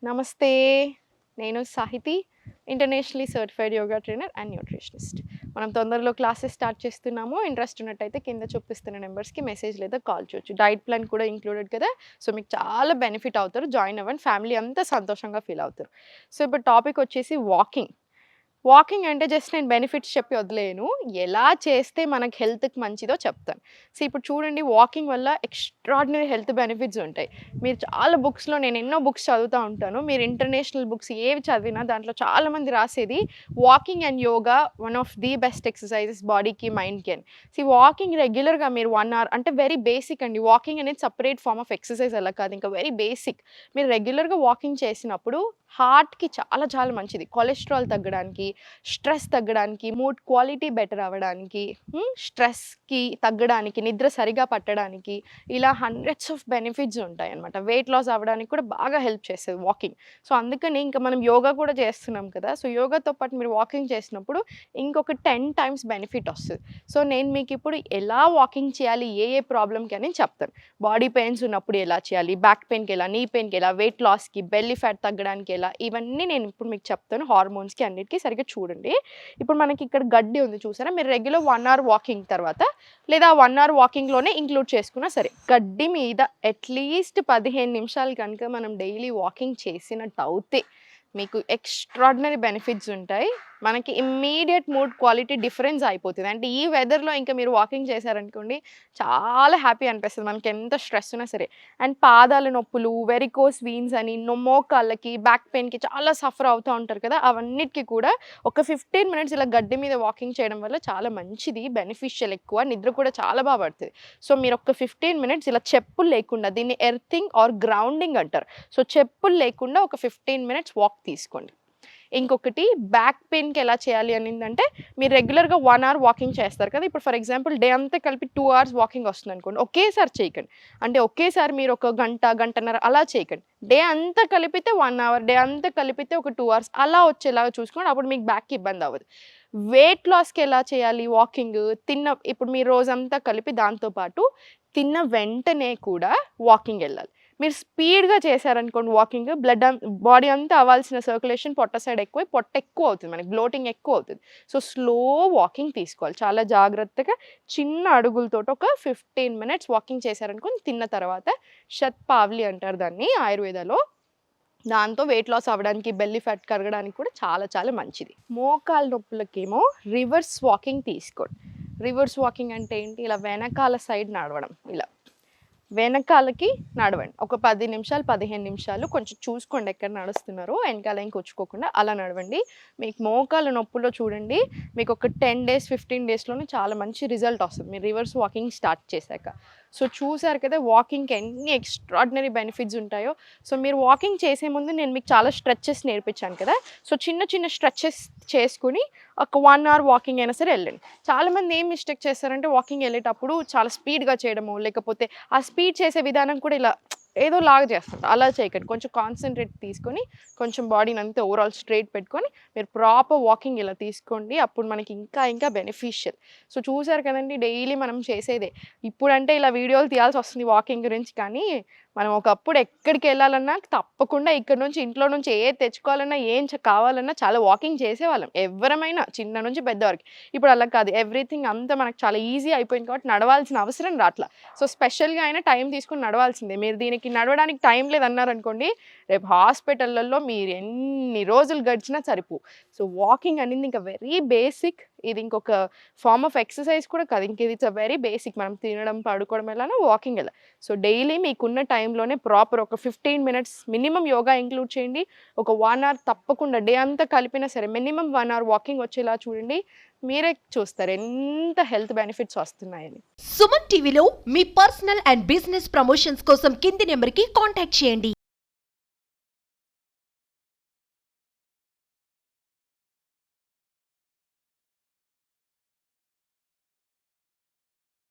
నమస్తే. నేను Sahithi, internationally certified yoga trainer and nutritionist. మనం తొందరలో క్లాసెస్ స్టార్ట్ చేస్తున్నాము. ఇంట్రెస్ట్ ఉన్నట్టయితే కింద చూపిస్తున్న నెంబర్స్కి మెసేజ్ లేదా కాల్ చేయొచ్చు. డైట్ ప్లాన్ కూడా ఇంక్లూడెడ్ కదా. సో మీకు చాలా బెనిఫిట్ అవుతారు. జాయిన్ అవ్వండి. ఫ్యామిలీ అంతా సంతోషంగా ఫీల్ అవుతారు. సో ఇప్పుడు టాపిక్ వచ్చేసి వాకింగ్. వాకింగ్ అంటే జస్ట్ నేను బెనిఫిట్స్ చెప్పి వదిలేయను. ఎలా చేస్తే మనకి హెల్త్‌కి మంచిదో చెప్తాను. సో ఇప్పుడు చూడండి, వాకింగ్ వల్ల ఎక్స్ట్రార్డినరీ హెల్త్ బెనిఫిట్స్ ఉంటాయి. మీరు చాలా బుక్స్‌లో నేను ఎన్నో బుక్స్ చదువుతా ఉంటాను. మీరు ఇంటర్నేషనల్ బుక్స్ ఏవి చదివినా దాంట్లో చాలామంది రాసేది walking and yoga one of the best exercises బాడీకి, మైండ్‌కి అని. సో వాకింగ్ రెగ్యులర్‌గా మీరు 1 అవర్ అంటే వెరీ బేసిక్ అండి. వాకింగ్ అనేది సెపరేట్ ఫార్మ్ ఆఫ్ ఎక్సర్‌సైజ్ అలా కాదు. ఇంకా వెరీ బేసిక్. మీరు రెగ్యులర్‌గా వాకింగ్ చేసినప్పుడు హార్ట్‌కి చాలా చాలా మంచిది. కొలెస్ట్రాల్ తగ్గడానికి, స్ట్రెస్ తగ్గడానికి, మూడ్ క్వాలిటీ బెటర్ అవ్వడానికి, స్ట్రెస్‌కి తగ్గడానికి, నిద్ర సరిగా పట్టడానికి, ఇలా హండ్రెడ్స్ ఆఫ్ బెనిఫిట్స్ ఉంటాయన్నమాట. వెయిట్ లాస్ అవ్వడానికి కూడా బాగా హెల్ప్ చేస్తది వాకింగ్. సో అందుకని ఇంకా మనం యోగా కూడా చేస్తున్నాం కదా. సో యోగాతో పాటు మీరు వాకింగ్ చేసినప్పుడు ఇంకొక 10 టైమ్స్ బెనిఫిట్ వస్తది. సో నేను మీకు ఇప్పుడు ఎలా వాకింగ్ చేయాలి, ఏ ఏ ప్రాబ్లమ్‌కి అని చెప్తాను. బాడీ పెయిన్స్ ఉన్నప్పుడు ఎలా చేయాలి, బ్యాక్ పెయిన్‌కి ఎలా, నీ పెయిన్‌కి ఎలా, వెయిట్ లాస్‌కి, బెల్లీ ఫ్యాట్ తగ్గడానికి ఎలా, ఇవన్నీ నేను ఇప్పుడు మీకు చెప్తాను. హార్మోన్స్‌కి అన్నిటికి సరిగ్గా చూడండి. ఇప్పుడు మనకి ఇక్కడ గడ్డి ఉంది చూసారా. మీరు రెగ్యులర్ 1 అవర్ వాకింగ్ తర్వాత లేదా 1 అవర్ వాకింగ్‌లోనే ఇంక్లూడ్ చేసుకున్నా సరే, గడ్డి మీద అట్లీస్ట్ 15 నిమిషాలు కనుక మనం డైలీ వాకింగ్ చేసినట్టు అవుతే మీకు ఎక్స్ట్రాడినరీ బెనిఫిట్స్ ఉంటాయి. మనకి ఇమ్మీడియట్ మూడ్ క్వాలిటీ డిఫరెన్స్ అయిపోతుంది. అంటే ఈ వెదర్‌లో ఇంకా మీరు వాకింగ్ చేశారనుకోండి, చాలా హ్యాపీ అనిపిస్తది. మనకి ఎంత స్ట్రెస్ ఉన్నా సరే. అండ్ పాదాల నొప్పులు, వెరికోస్ వీన్స్ అని, మోకాళ్ళకి, బ్యాక్ పెయిన్‌కి చాలా సఫర్ అవుతూ ఉంటారు కదా. అవన్నిటికి కూడా ఒక 15 మినిట్స్ ఇలా గడ్డి మీద వాకింగ్ చేయడం వల్ల చాలా మంచిది, బెనిఫిషియల్ ఎక్కువ. నిద్ర కూడా చాలా బాగా పడుతుంది. సో మీరు ఒక 15 మినిట్స్ ఇలా చెప్పులు లేకుండా, దీన్ని ఎర్తింగ్ ఆర్ గ్రౌండింగ్ అంటారు. సో చెప్పులు లేకుండా ఒక 15 మినిట్స్ వాక్ తీసుకోండి. ఇంకొకటి బ్యాక్ పెయిన్‌కి ఎలా చేయాలి అనిందంటే, మీరు రెగ్యులర్‌గా 1 అవర్ వాకింగ్ చేస్తారు కదా. ఇప్పుడు ఫర్ ఎగ్జాంపుల్ డే అంతా కలిపి 2 అవర్స్ వాకింగ్ వస్తుందనుకోండి. ఒకేసారి చేయకండి. అంటే ఒకేసారి మీరు ఒక గంట, గంటన్నర అలా చేయకండి. డే అంతా కలిపితే 1 అవర్, డే అంతా కలిపితే ఒక 2 అవర్స్ అలా వచ్చేలాగా చూసుకోండి. అప్పుడు మీకు బ్యాక్‌కి ఇబ్బంది అవ్వదు. వెయిట్ లాస్‌కి ఎలా చేయాలి వాకింగ్? ఇప్పుడు మీరు రోజంతా కలిపి దాంతో పాటు తిన్న వెంటనే కూడా వాకింగ్ ఎళ్ళాలి. మీరు స్పీడ్‌గా చేశారనుకోండి వాకింగ్, బాడీ అంతా అవ్వాల్సిన సర్క్యులేషన్ పొట్ట సైడ్ ఎక్కువై పొట్ట ఎక్కువ అవుతుంది. మనకి బ్లోటింగ్ ఎక్కువ అవుతుంది. సో స్లో వాకింగ్ తీసుకోవాలి. చాలా జాగ్రత్తగా చిన్న అడుగులతోటి ఒక 15 మినిట్స్ వాకింగ్ చేశారనుకోండి. తిన్న తర్వాత శత్పావలి అంటారు దాన్ని ఆయుర్వేదాలో. దాంతో వెయిట్ లాస్ అవ్వడానికి, బెల్లీ ఫ్యాట్ కరగడానికి కూడా చాలా చాలా మంచిది. మోకాళ్ళ నొప్పులకేమో రివర్స్ వాకింగ్ తీసుకోండి. రివర్స్ వాకింగ్ అంటే ఏంటి? ఇలా వెనకాల సైడ్ నడవడం. ఇలా వెనకాలకి నడవండి. ఒక 10 నిమిషాలు, 15 నిమిషాలు కొంచెం చూసుకోండి ఎక్కడ నడుస్తున్నారో. వెనకాల ఇంకొచ్చుకోకుండా అలా నడవండి. మీకు మోకాళ్ళ నొప్పుల్లో చూడండి, మీకు ఒక 10 డేస్, 15 డేస్‌లోనే చాలా మంచి రిజల్ట్ వస్తుంది మీరు రివర్స్ వాకింగ్ స్టార్ట్ చేశాక. సో చూసారు కదా వాకింగ్‌కి ఎన్ని ఎక్స్ట్రాడినరీ బెనిఫిట్స్ ఉంటాయో. సో మీరు వాకింగ్ చేసే ముందు నేను మీకు చాలా స్ట్రెచెస్ నేర్పించాను కదా. సో చిన్న చిన్న స్ట్రెచెస్ చేసుకుని ఒక 1 అవర్ వాకింగ్ అయినా సరే వెళ్ళండి. చాలామంది ఏం మిస్టేక్ చేస్తారంటే వాకింగ్ వెళ్ళేటప్పుడు చాలా స్పీడ్‌గా చేయడము, లేకపోతే ఆ స్పీడ్ చేసే విధానం కూడా ఇలా ఏదో లాగా చేస్తుంటారు. అలా చేయకండి. కొంచెం కాన్సంట్రేట్ తీసుకొని, కొంచెం బాడీని అంతా ఓవరాల్ స్ట్రెయిట్ పెట్టుకొని మీరు ప్రాపర్ వాకింగ్ ఇలా తీసుకోండి. అప్పుడు మనకి ఇంకా ఇంకా బెనిఫిషియల్. సో చూసారు కదండీ, డైలీ మనం చేసేదే. ఇప్పుడంటే ఇలా వీడియోలు తీయాల్సి వస్తుంది వాకింగ్ గురించి, కానీ మనం ఒకప్పుడు ఎక్కడికి వెళ్ళాలన్నా తప్పకుండా ఇక్కడ నుంచి, ఇంట్లో నుంచి ఏది తెచ్చుకోవాలన్నా, ఏం కావాలన్నా చాలా వాకింగ్ చేసేవాళ్ళం. ఎవరమైనా చిన్న నుంచి పెద్ద వరకు. ఇప్పుడు అలా కాదు. ఎవ్రీథింగ్ అంతా మనకు చాలా ఈజీ అయిపోయింది కాబట్టి నడవాల్సిన అవసరం రాట్లా. సో స్పెషల్‌గా అయినా టైం తీసుకొని నడవాల్సిందే. మీరు దీనికి నడవడానికి టైం లేదన్నారనుకోండి, రేపు హాస్పిటల్‌లలో మీరు ఎన్ని రోజులు గడిచినా సరిపోవు. సో వాకింగ్ అనేది ఇంకా వెరీ బేసిక్. ఇది ఇంకొక ఫార్మ్ ఆఫ్ ఎక్సర్సైజ్ కూడా కాదు. ఇంక ఇది ఇట్స్ అ వెరీ బేసిక్. మనం తినడం, పడుకోవడం ఎలానో వాకింగ్ ఎలా. సో డైలీ మీకున్న టైంలోనే ప్రాపర్ ఒక 15 మినిట్స్ మినిమం యోగా ఇంక్లూడ్ చేయండి. ఒక 1 అవర్ తప్పకుండా డే అంతా కలిపినా సరే మినిమం 1 అవర్ వాకింగ్ వచ్చేలా చూడండి. మీరే చూస్తారు ఎంత హెల్త్ బెనిఫిట్స్ వస్తున్నాయని. సుమన్ టీవీలో మీ పర్సనల్ అండ్ బిజినెస్ ప్రమోషన్స్ కోసం కింది నెంబర్కి కాంటాక్ట్ చేయండి.